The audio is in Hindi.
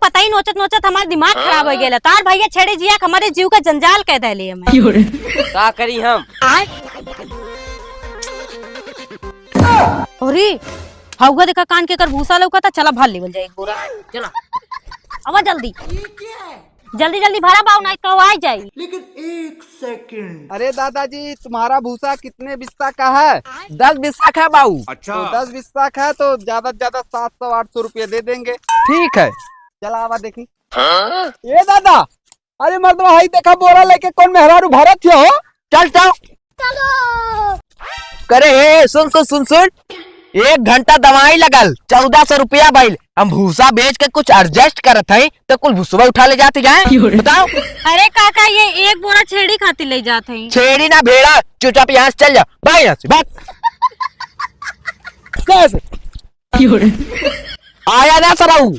पता ही नोचत नोचत हमारा दिमाग खराब हो गया। तार भैया छेड़े जिया हमारे जीव का जंजाल कह दे हमें। का करी हम? अरे हाउगा देखा कान के कर भूसा लौका था। चला भाल लेवल जाए एक बोरा। चला अब जल्दी जल्दी जल्दी भरा बाऊ नहीं तो आ जाए। लेकिन 1 सेकंड। अरे दादाजी तुम्हारा भूसा कितने बिस्सा का है? 10 बिस्सा का बाऊ। अच्छा तो 10 बिस्सा का है तो ज्यादा से ज्यादा 700-800 रुपये दे देंगे। ठीक है चला आवा देखी। ये दादा अरे मर्द भाई देखा बोरा लेके कौन मेहरारू भारत हो। चल करे हे सुन सुन सुन सुन 1 घंटा दवाई लगल 1400 रुपया बैल। हम भूसा बेच के कुछ एडजस्ट करत है तो कुल भूसवा उठा ले जाते जाए। बताओ। अरे काका ये एक बोरा छेड़ी खाती ले जाते हैं। छेड़ी ना भेड़ा चुपचाप यहाँ से चल जा। भाई यहाँ से भाग। कैसे आया ना सराऊ।